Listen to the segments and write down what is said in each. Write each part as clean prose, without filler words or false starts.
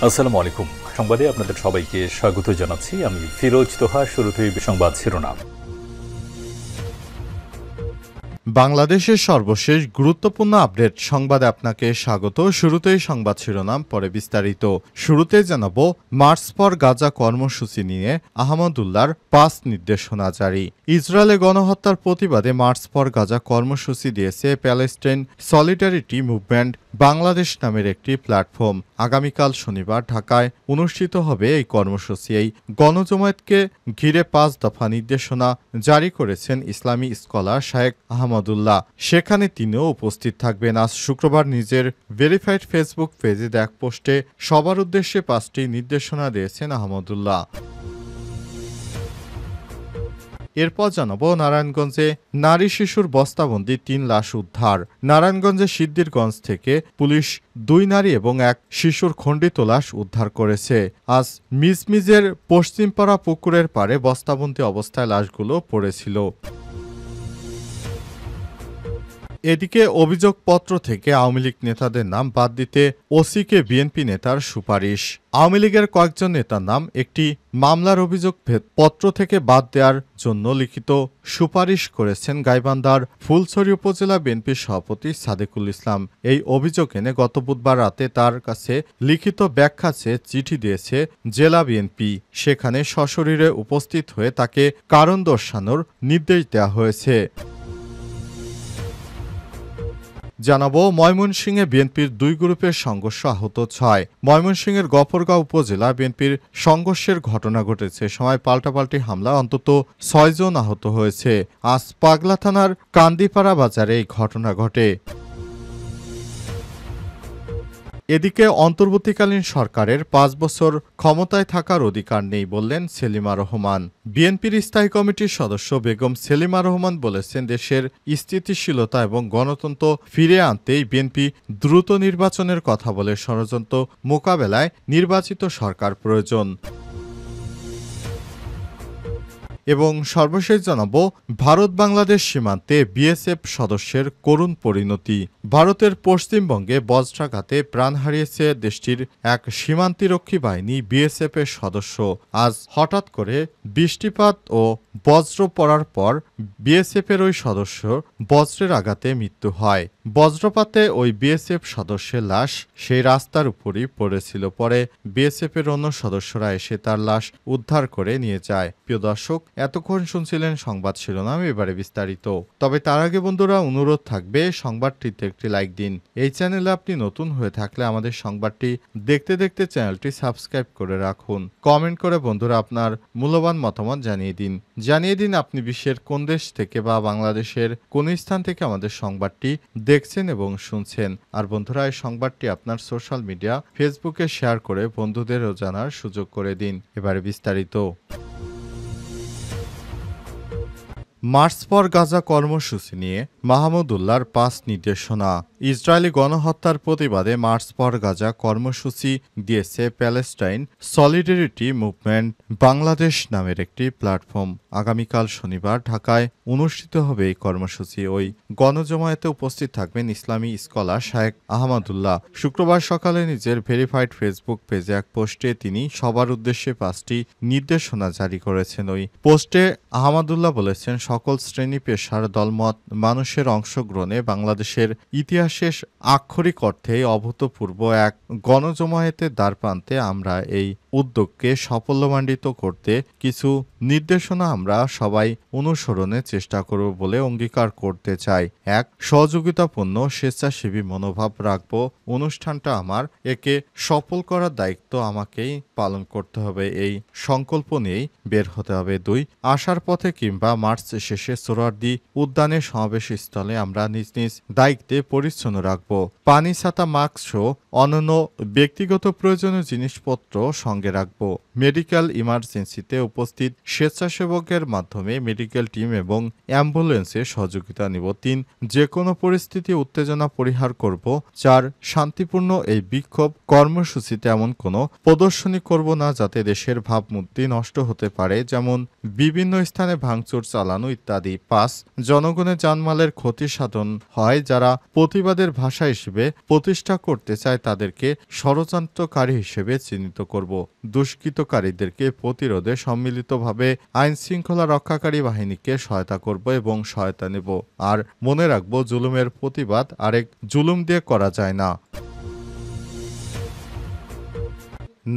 আসসালামু আলাইকুম। সংবাদে আপনাদের সবাইকে স্বাগত জানাচ্ছি। আমি ফিরোজ তোহা। শুরুতেই সংবাদ শিরোনাম। বাংলাদেশের সর্বশেষ গুরুত্বপূর্ণ আপডেট সংবাদে আপনাকে স্বাগত। শুরুতেই সংবাদ শিরোনাম, পরে বিস্তারিত। শুরুতে জানাবো মার্চ ফর গাজা কর্মসূচি নিয়ে আহমদুল্লাহর ৫ নির্দেশনা জারি। ইসরায়েলে গণহত্যার প্রতিবাদে মার্চ ফর গাজা কর্মসূচি দিয়েছে প্যালেস্টাইন সলিডারিটি মুভমেন্ট বাংলাদেশ নামের একটি প্ল্যাটফর্ম। আগামীকাল শনিবার ঢাকায় অনুষ্ঠিত হবে এই কর্মসূচি। এই গণজমায়েতকে ঘিরে ৫ দফা নির্দেশনা জারি করেছেন ইসলামী স্কলার শায়েখ আহমদুল্লাহ। সেখানে তিনিও উপস্থিত থাকবেন। আজ শুক্রবার নিজের ভেরিফাইড ফেসবুক পেজে এক পোস্টে সবার উদ্দেশ্যে ৫টি নির্দেশনা দিয়েছেন আহমদুল্লাহ। এরপর জানাবো নারায়ণগঞ্জে নারী শিশুর বস্তাবন্দি ৩ লাশ উদ্ধার। নারায়ণগঞ্জের সিদ্ধিরগঞ্জ থেকে পুলিশ ২ নারী এবং এক শিশুর খণ্ডিত লাশ উদ্ধার করেছে। আজ মিজমিজের পশ্চিমপাড়া পুকুরের পাড়ে বস্তাবন্দি অবস্থায় লাশগুলো পড়েছিল। এদিকে অভিযোগপত্র থেকে আওয়ামী লীগ নেতাদের নাম বাদ দিতে ওসিকে বিএনপি নেতার সুপারিশ। আওয়ামী লীগের কয়েকজন নেতার নাম একটি মামলার অভিযোগ পত্র থেকে বাদ দেওয়ার জন্য লিখিত সুপারিশ করেছেন গাইবান্ধার ফুলছড়ি উপজেলা বিএনপির সভাপতি সাদেকুল ইসলাম। এই অভিযোগ এনে গত বুধবার রাতে তার কাছে লিখিত ব্যাখ্যা চেয়ে চিঠি দিয়েছে জেলা বিএনপি। সেখানে সশরীরে উপস্থিত হয়ে তাকে কারণ দর্শানোর নির্দেশ দেওয়া হয়েছে। জানাবো ময়মনসিংহে বিএনপির ২ গ্রুপের সংঘর্ষ, আহত ৬। ময়মনসিংহের গফরগাঁও উপজেলা বিএনপির সংঘর্ষের ঘটনা ঘটেছে। সময় পাল্টাপাল্টি হামলা অন্তত ৬ জন আহত হয়েছে। আজ পাগলা থানার কান্দিপাড়া বাজারে এই ঘটনা ঘটে। এদিকে অন্তর্বর্তীকালীন সরকারের ৫ বছর ক্ষমতায় থাকার অধিকার নেই বললেন সেলিমা রহমান। বিএনপির স্থায়ী কমিটির সদস্য বেগম সেলিমা রহমান বলেছেন, দেশের স্থিতিশীলতা এবং গণতন্ত্র ফিরে আনতেই বিএনপি দ্রুত নির্বাচনের কথা বলে। ষড়যন্ত্র মোকাবেলায় নির্বাচিত সরকার প্রয়োজন। এবং সর্বশেষ জানাবো ভারত বাংলাদেশ সীমান্তে বিএসএফ সদস্যের করুণ পরিণতি। ভারতের পশ্চিমবঙ্গে বজ্রাঘাতে প্রাণ হারিয়েছে দেশটির এক সীমান্তিরক্ষী বাহিনী বিএসএফ এর সদস্য। আজ হঠাৎ করে বৃষ্টিপাত ও বজ্র পড়ার পর বিএসএফ এর ওই সদস্য বজ্রের আঘাতে মৃত্যু হয়। বজ্রপাতে ওই বিএসএফ সদস্যের লাশ সেই রাস্তার উপরই পড়েছিল। পরে বিএসএফ এর অন্য সদস্যরা এসে তার লাশ উদ্ধার করে নিয়ে যায়। প্রিয় দর্শক, এতক্ষণ শুনছিলেন সংবাদ শিরোনাম, এবারে বিস্তারিত। তবে তার আগে বন্ধুরা অনুরোধ থাকবে সংবাদটিতে একটি লাইক দিন। এই চ্যানেলে আপনি নতুন হয়ে থাকলে আমাদের সংবাদটি দেখতে দেখতে চ্যানেলটি সাবস্ক্রাইব করে রাখুন। কমেন্ট করে বন্ধুরা আপনার মূল্যবান মতামত জানিয়ে দিন আপনি বিশ্বের কোন দেশ থেকে বা বাংলাদেশের কোন স্থান থেকে আমাদের সংবাদটি দেখছেন এবং শুনছেন। আর বন্ধুরা, এই সংবাদটি আপনার সোশ্যাল মিডিয়া ফেসবুকে শেয়ার করে বন্ধুদেরও জানার সুযোগ করে দিন। এবারে বিস্তারিত। মার্চ ফর গাজা কর্মসূচি নিয়ে মাহমুদুল্লাহর ৫ নির্দেশনা। ইসরায়েলি গণহত্যার প্রতিবাদে মার্চ ফর গাজা কর্মসূচি দিয়েছে প্যালেস্টাইন সলিডারিটি মুভমেন্ট বাংলাদেশ নামের একটি প্ল্যাটফর্ম। আগামীকাল শনিবার ঢাকায় অনুষ্ঠিত হবে এই কর্মসূচি। ওই গণজমায়েতে উপস্থিত থাকবেন ইসলামী স্কলার শায়েখ আহমদুল্লাহ। শুক্রবার সকালে নিজের ভেরিফাইড ফেসবুক পেজে এক পোস্টে তিনি সবার উদ্দেশ্যে ৫টি নির্দেশনা জারি করেছেন। ওই পোস্টে আহমদুল্লাহ বলেছেন, সকল শ্রেণী পেশার দলমত মানুষের অংশগ্রহণে বাংলাদেশের ইতিহাসে আক্ষরিক অর্থে অভূতপূর্ব এক গণজমায়েতের দ্বারপ্রান্তে আমরা এই উদ্যোগকে সাফল্যমণ্ডিত করতে কিছু নির্দেশনা আমরা সবাই অনুসরণের চেষ্টা করব বলে অঙ্গীকার করতে চাই। ১. সহযোগিতাপূর্ণ স্বেচ্ছাসেবী মনোভাব রাখব। অনুষ্ঠানটা আমার, একে সফল করার দায়িত্ব আমাকেই পালন করতে হবে। এই সংকল্প নিয়েই বের হতে হবে। ২. আসার পথে কিংবা মার্চ শেষে সোহরাওয়ার্দী উদ্যানের সমাবেশ স্থলে আমরা নিজ নিজ দায়িত্বে পরিচ্ছন্ন রাখব। পানি, ছাতা, মাস্ক সহ অন্যান্য ব্যক্তিগত প্রয়োজনীয় জিনিসপত্র সঙ্গে রাখব। মেডিকেল ইমার্জেন্সিতে উপস্থিত স্বেচ্ছাসেবকের মাধ্যমে মেডিকেল টিম এবং অ্যাম্বুলেন্সে সহযোগিতা নিব। ৩ যে কোনো পরিস্থিতি উত্তেজনা পরিহার করব। ৪ শান্তিপূর্ণ এই বিক্ষোভ কর্মসূচিতে এমন কোনো প্রদর্শনী করব না যাতে দেশের ভাবমূর্তি নষ্ট হতে পারে, যেমন বিভিন্ন স্থানে ভাঙচুর চালানো ইত্যাদি। ৫ জনগণের জানমালের ক্ষতি সাধন হয় যারা প্রতিবাদের ভাষা হিসেবে প্রতিষ্ঠা করতে চায় তাদেরকে ষড়যন্ত্রকারী হিসেবে চিহ্নিত করব। দুষ্কৃতকারীদেরকে প্রতিরোধে সম্মিলিতভাবে আইন শৃঙ্খলা রক্ষাকারী বাহিনীকে সহায়তা করব এবং সহায়তা নেব। আর মনে রাখব, জুলুমের প্রতিবাদ আরেক জুলুম দিয়ে করা যায় না।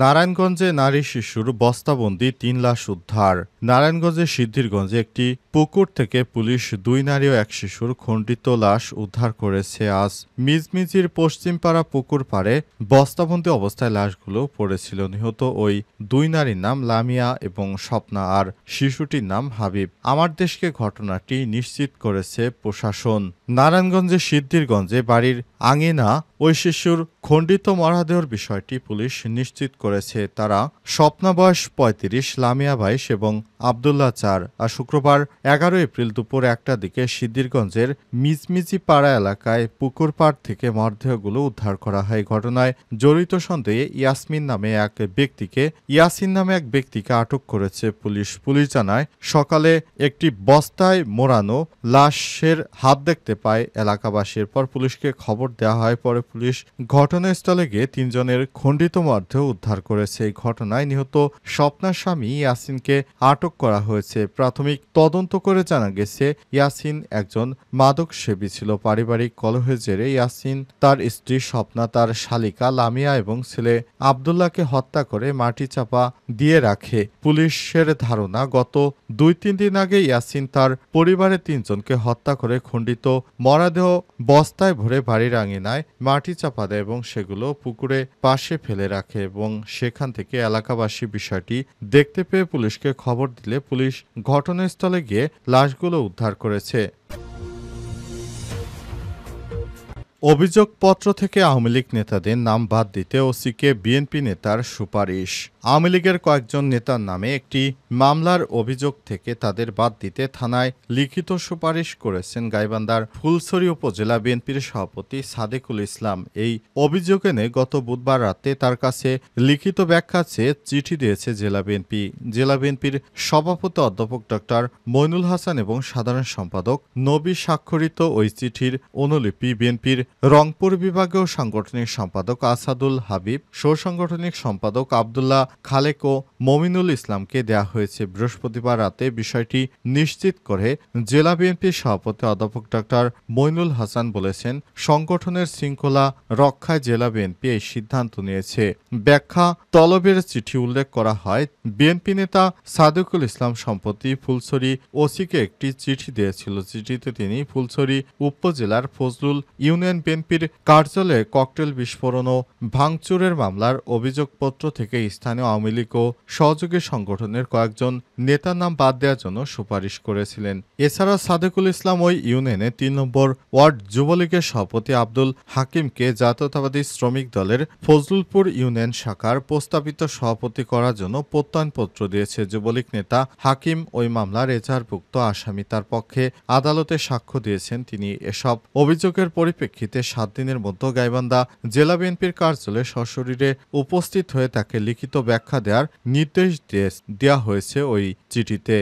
নারায়ণগঞ্জে নারী শিশুর বস্তাবন্দি ৩ লাশ উদ্ধার। নারায়ণগঞ্জের সিদ্ধিরগঞ্জে একটি পুকুর থেকে পুলিশ ২ নারী ও ১ শিশুর খণ্ডিত লাশ উদ্ধার করেছে আজ। মিজমিজির পশ্চিমপাড়া পুকুর পাড়ে বস্তাবন্দি অবস্থায় লাশগুলো পড়েছিল। নিহত ওই ২ নারীর নাম লামিয়া এবং স্বপ্না, আর শিশুটির নাম হাবিব। আমার দেশকে ঘটনাটি নিশ্চিত করেছে প্রশাসন। নারায়ণগঞ্জের সিদ্ধিরগঞ্জে বাড়ির আঙিনা ওই শিশুর খণ্ডিত মরদেহের বিষয়টি পুলিশ নিশ্চিত করেছে। তারা স্বপ্না বয়স ৩৫, লামিয়া ২২ এবং আবদুল্লাহ ৪। আর শুক্রবার ১১ এপ্রিল দুপুর ১টার দিকে সিদ্ধিরগঞ্জের মিজমিজি পাড়া এলাকায় পুকুর পাড় থেকে মরদেহগুলো উদ্ধার করা হয়। ঘটনায় জড়িত সন্দেহে ইয়াসিন নামে এক ব্যক্তিকে আটক করেছে পুলিশ। পুলিশ জানায়, সকালে একটি বস্তায় মোড়ানো লাশের হাত দেখতে পায় এলাকাবাসী। এরপর পুলিশকে খবর দেওয়া হয়। পরে পুলিশ ঘটনাস্থলে গিয়ে ৩ জনের খণ্ডিত মরদেহ উদ্ধার করেছে। এই ঘটনায় নিহত স্বপ্নার স্বামী ইয়াসিনকে আটক করা হয়েছে। প্রাথমিক তদন্ত করে জানা গেছে, ইয়াসিন একজন মাদক সেবী ছিল। পারিবারিক কলহের জেরে ইয়াসিন তার স্ত্রী স্বপ্না, তার শালিকা লামিয়া এবং ছেলে আবদুল্লাহকে হত্যা করে মাটি চাপা দিয়ে রাখে। পুলিশের ধারণা, গত ২-৩ দিন আগে ইয়াসিন তার পরিবারের ৩ জনকে হত্যা করে খণ্ডিত মরদেহ বস্তায় ভরে বাড়ির আঙিনায় মাটি চাপা দেয় এবং সেগুলো পুকুরে পাশে ফেলে রাখে এবং সেখান থেকে এলাকাবাসী বিষয়টি দেখতে পেয়ে পুলিশকে খবর দিলে পুলিশ ঘটনাস্থলে গিয়ে লাশগুলো উদ্ধার করেছে। অভিযোগপত্র থেকে আওয়ামী লীগ নেতাদের নাম বাদ দিতে ওসিকে বিএনপি নেতার সুপারিশ। আওয়ামী লীগের কয়েকজন নেতার নামে একটি মামলার অভিযোগ থেকে তাদের বাদ দিতে থানায় লিখিত সুপারিশ করেছেন গাইবান্ধার ফুলছড়ি উপজেলা বিএনপির সভাপতি সাদেকুল ইসলাম। এই অভিযোগ এনে গত বুধবার রাতে তার কাছে লিখিত ব্যাখ্যা চেয়ে চিঠি দিয়েছে জেলা বিএনপি। জেলা বিএনপির সভাপতি অধ্যাপক ডক্টর মইনুল হাসান এবং সাধারণ সম্পাদক নবী স্বাক্ষরিত ওই চিঠির অনুলিপি বিএনপির রংপুর বিভাগীয় সাংগঠনিক সম্পাদক আসাদুল হাবিব, সহসাংগঠনিক সম্পাদক আবদুল্লাহ খালেক ও মমিনুল ইসলামকে দেয়া হয়েছে। বৃহস্পতিবার রাতে বিষয়টি নিশ্চিত করে জেলা বিএনপির সভাপতি অধ্যাপক ডক্টর মইনুল হাসান বলেছেন, সংগঠনের শৃঙ্খলা রক্ষায় জেলা বিএনপি এই সিদ্ধান্ত নিয়েছে। ব্যাখ্যা তলবের চিঠি উল্লেখ করা হয়, বিএনপি নেতা সাদেকুল ইসলাম সম্প্রতি ফুলছড়ি ওসিকে একটি চিঠি দিয়েছিল। চিঠিতে তিনি ফুলছড়ি উপজেলার ফজলুল ইউনিয়ন বিএনপির কার্যালয়ে ককটেল বিস্ফোরণ ও ভাঙচুরের মামলার অভিযোগপত্র থেকে স্থানীয় আওয়ামী লীগ ও সহযোগী সংগঠনের কয়েকজন নেতার নাম বাদ দেওয়ার জন্য সুপারিশ করেছিলেন। এছাড়া সাদেকুল ইসলাম ওই ইউনিয়নে ৩ নম্বর ওয়ার্ড যুবলীগের সভাপতি আব্দুল হাকিমকে জাতীয়তাবাদী শ্রমিক দলের ফজলুলপুর ইউনিয়ন শাখার প্রস্তাবিত সভাপতি করার জন্য প্রত্যয়নপত্র দিয়েছে। যুবলীগ নেতা হাকিম ওই মামলার এজাহারভুক্ত আসামি। তার পক্ষে আদালতে সাক্ষ্য দিয়েছেন তিনি। এসব অভিযোগের পরিপ্রেক্ষিতে ৭ দিনের মধ্যে গাইবান্ধা জেলা বিএনপির কার্যালয়ে সশরীরে উপস্থিত হয়ে তাকে লিখিত ব্যাখ্যা দেওয়ার নির্দেশ দেওয়া হয়েছে ওই চিঠিতে।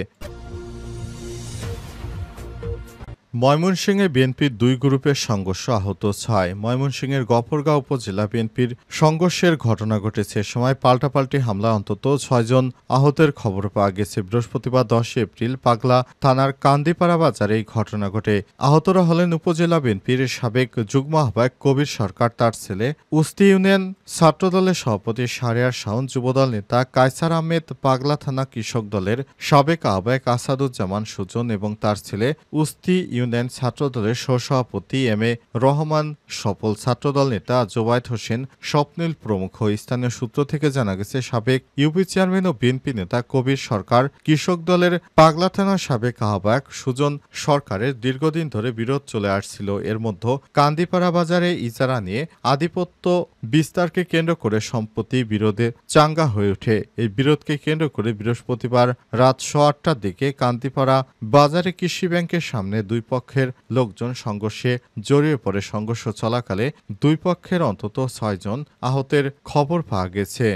ময়মনসিংহে বিএনপির ২ গ্রুপের সংঘর্ষ, আহত ৬। ময়মনসিংহের গফরগাঁও উপজেলা বিএনপির সংঘর্ষের ঘটনা ঘটেছে। সময় পাল্টাপাল্টি হামলা অন্তত ৬ জন আহতের খবর পাওয়া গেছে। বৃহস্পতিবার ১০ এপ্রিল পাগলা থানার কান্দিপাড়া বাজারে এই ঘটনা ঘটে। আহতরা হলেন উপজেলা বিএনপির সাবেক যুগ্ম আহ্বায়ক কবির সরকার, তার ছেলে উস্তি ইউনিয়ন ছাত্রদলের সভাপতি শাহরিয়ার শাওন, যুবদল নেতা কায়সার আহমেদ, পাগলা থানা কৃষক দলের সাবেক আহ্বায়ক আসাদুজ্জামান সুজন এবং তার ছেলে উস্তি ইউনিয়ন ছাত্রদলের সহসভাপতি এম এ রহমান সফল, ছাত্রদল নেতা জোবায়েদ হোসেন স্বপ্নিল প্রমুখ। স্থানীয় সূত্র থেকে জানা গেছে, সাবেক ইউপি চেয়ারম্যান ও বিএনপি নেতা কবির সরকার কৃষক দলের পাগলা থানার সাবেক আহ্বায়ক সুজন সরকারের দীর্ঘদিন ধরে বিরোধ চলে আসছিল। এর মধ্যে কান্দিপাড়া বাজারে ইজারা নিয়ে আধিপত্য বিস্তারকে কেন্দ্র করে সম্প্রতি বিরোধে চাঙ্গা হয়ে ওঠে। এই বিরোধকে কেন্দ্র করে বৃহস্পতিবার রাত 8:15টার দিকে কান্তিপাড়া বাজারে কৃষি ব্যাংকের সামনে দুই পক্ষের লোকজন সংঘর্ষে জড়িয়ে পড়ে। সংঘর্ষ চলাকালে দুই পক্ষের অন্তত 6 জন আহতের খবর পাওয়া গেছে।